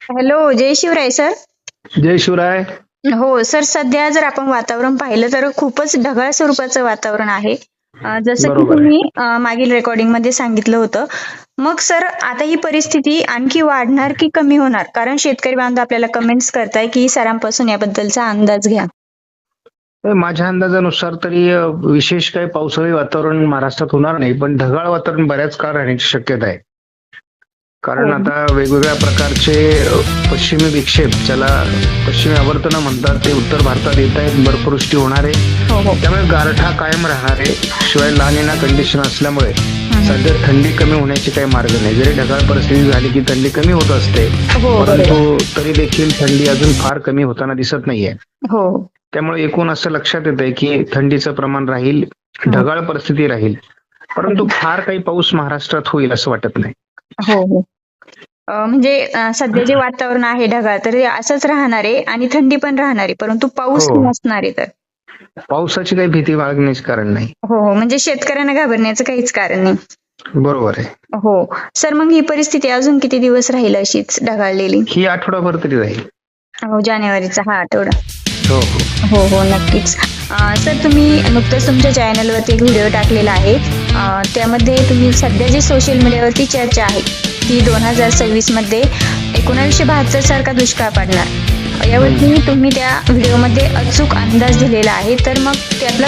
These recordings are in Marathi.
हॅलो, जय शिवराय सर. जय शिवराय. हो सर, सध्या जर आपण वातावरण पाहिलं तर खूपच ढगाळ स्वरूपाचं वातावरण आहे. जसं की बरोबर आहे. तुम्ही मागील रेकॉर्डिंग मध्ये सांगितलं होतं. मग सर, आता ही परिस्थिती आणखी वाढणार की कमी होणार? कारण शेतकरी बांधव आपल्याला कमेंट्स करताय की सरांपासून याबद्दलचा अंदाज घ्या. तर माझ्या अंदाजानुसार तरी विशेष काही पावसाळी वातावरण महाराष्ट्रात होणार नाही, पण ढगाळ वातावरण बऱ्याच काळ राहण्याची शक्यता आहे. कारण हो. आता वेगवेगळ्या प्रकारचे पश्चिमी विक्षेप, ज्याला पश्चिमी आवर्तनं म्हणतात, ते उत्तर भारतात येत आहेत. बर्फवृष्टी होणार आहे, हो. हो. त्यामुळे गारठा कायम राहणार आहे. शिवाय लानिना कंडिशन असल्यामुळे हम्म. सध्या थंडी कमी होण्याचे काही मार्ग नाही. जरी ढगाळ परिस्थिती झाली की थंडी कमी होत असते, हो, परंतु बरोबर. तरी देखील थंडी अजून फार कमी होताना दिसत नाहीये. हो. त्यामुळे एकूण असं लक्षात येत आहे की थंडीचं प्रमाण राहील, हो. ढगाळ परिस्थिती राहील, परंतु फार काही पाऊस महाराष्ट्रात होईल असं वाटत नाही. हो. हो. म्हणजे सध्या जे वातावरण आहे ढगाळ, तर ते असंच राहणार आहे आणि थंडी पण राहणार आहे, परंतु पाऊस हो, नसणार आहे तर. पावसाची काही भीती बाळगण्याचे कारण नाही. हो, हो. म्हणजे शेतकऱ्यांना घाबरण्याचं काहीच कारण नाही. बरोबर आहे. हो. सर, मग ही परिस्थिती अजून किती दिवस राहील अशीच ढगाळलेली? ही आठवडाभर तरी राहील. हो, जानेवारीचा हा आठवडा. हो हो. हो, हो. नक्कीच. सर, तुम्ही नुकतंच तुमच्या चॅनलवरती एक व्हिडिओ टाकलेला आहे. त्यामध्ये तुम्ही सध्या जी सोशल मीडियावरती चर्चा आहे, ती 2026 मध्ये 1972 सारखा दुष्काळ पडणार. यावरती तुम्ही त्या व्हिडिओमध्ये अचूक अंदाज दिलेला आहे. तर मग त्यातला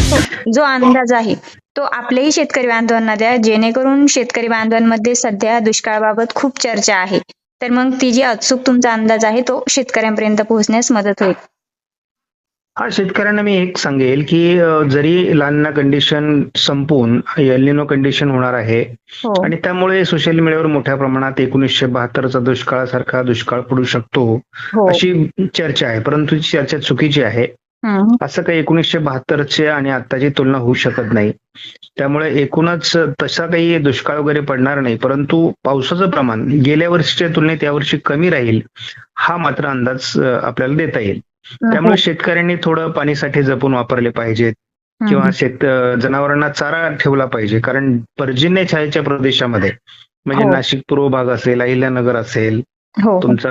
जो अंदाज आहे, तो आपल्याही शेतकरी बांधवांना द्या, जेणेकरून शेतकरी बांधवांमध्ये सध्या दुष्काळाबाबत खूप चर्चा आहे. तर मग ती जी अचूक तुमचा अंदाज आहे, तो शेतकऱ्यांपर्यंत पोहोचण्यास मदत होईल. हा, शेतकऱ्यांना मी एक सांगेल की जरी लानिना कंडिशन संपून एल निनो कंडिशन होणार आहे हो. आणि त्यामुळे सोशल मीडियावर मोठ्या प्रमाणात 1972चा दुष्काळासारखा दुष्काळ पडू शकतो हो. अशी चर्चा आहे, परंतु ही चर्चा चुकीची आहे. हं. असं काही 1972चे आणि आत्ताची तुलना होऊ शकत नाही. त्यामुळे एकूणच तसा काही दुष्काळ वगैरे पडणार नाही, परंतु पावसाचं प्रमाण गेल्या वर्षीच्या तुलनेत यावर्षी कमी राहील, हा मात्र अंदाज आपल्याला देता येईल. हो. त्यामुळे शेतकऱ्यांनी थोडं पाणीसाठे जपून वापरले पाहिजेत किंवा जनावरांना चारा ठेवला पाहिजे. कारण पर्जन्य छायेच्या प्रदेशामध्ये म्हणजे हो. नाशिक पूर्व भाग असेल, अहिल्यानगर असेल, हो. हो. तुमचा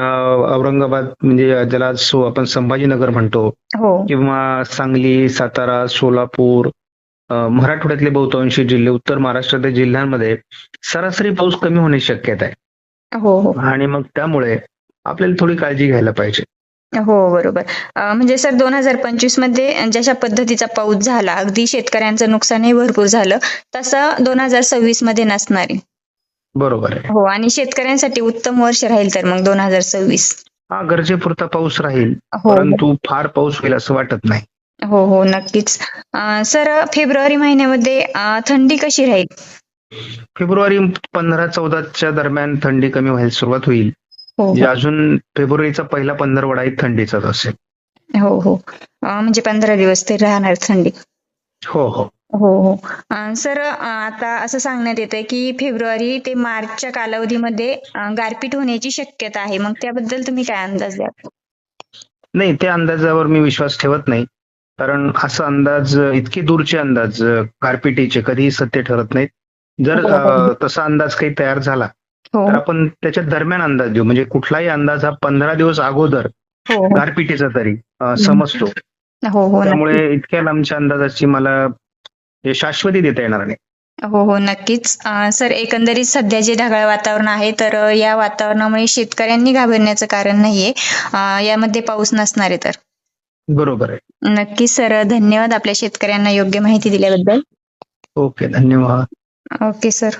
औरंगाबाद म्हणजे ज्याला आपण संभाजीनगर म्हणतो, हो. किंवा सांगली, सातारा, सोलापूर, मराठवाड्यातले बहुतांशी जिल्हे, उत्तर महाराष्ट्रातील जिल्ह्यांमध्ये सरासरी पाऊस कमी होण्याची शक्यता आहे. हो. हो. आणि मग त्यामुळे आपल्याला थोडी काळजी घ्यायला पाहिजे. हो, बरोबर. म्हणजे सर, 2025 मध्ये जशा पद्धतीचा पाऊस झाला, अगदी शेतकऱ्यांचं नुकसानही भरपूर झालं, तसं 2026 मध्ये नसणार आहे. बरोबर आहे. हो, आणि शेतकऱ्यांसाठी उत्तम वर्ष राहील तर मग 2026. हा, गरजेपुरता पाऊस राहील, हो. परंतु फार पाऊस होईल असं वाटत नाही. हो. हो. नक्कीच. सर, फेब्रुवारी महिन्यामध्ये थंडी कशी राहील? फेब्रुवारी 15-14च्या दरम्यान थंडी कमी व्हायला सुरुवात होईल. हो. म्हणजे हो. अजून फेब्रुवारीचा पहिला पंधरवडाही थंडीचाच असेल. हो. हो. म्हणजे 15 दिवस तरी राहणार थंडी. हो हो. हो. हो. सर, आता असं सांगण्यात येतंय की फेब्रुवारी ते मार्चच्या कालावधीमध्ये गारपीट होण्याची शक्यता आहे. मग त्याबद्दल तुम्ही काय अंदाज द्याल? नाही, त्या अंदाजावर मी विश्वास ठेवत नाही. कारण असा अंदाज, इतके दूरचे अंदाज गारपिटीचे कधीही सत्य ठरत नाहीत. जर हो. हो. तसा अंदाज काही तयार झाला हो. तर आपण त्याच्या दरम्यान अंदाज देऊ. म्हणजे कुठलाही अंदाज हा 15 दिवस अगोदर हो. हो. गारपिटीचा तरी समजतो. हो. हो. त्यामुळे नक्कीच. इतक्या लांबच्या अंदाजाची मला शाश्वती देता येणार नाही. हो. हो. नक्कीच. सर, एकंदरीत सध्या जे ढगाळ वातावरण आहे, तर या वातावरणामुळे शेतकऱ्यांनी घाबरण्याचं कारण नाहीये. यामध्ये पाऊस नसणार आहे तर. बरोबर आहे. नक्कीच सर, धन्यवाद आपल्या शेतकऱ्यांना योग्य माहिती दिल्याबद्दल. ओके, धन्यवाद. Okay sir.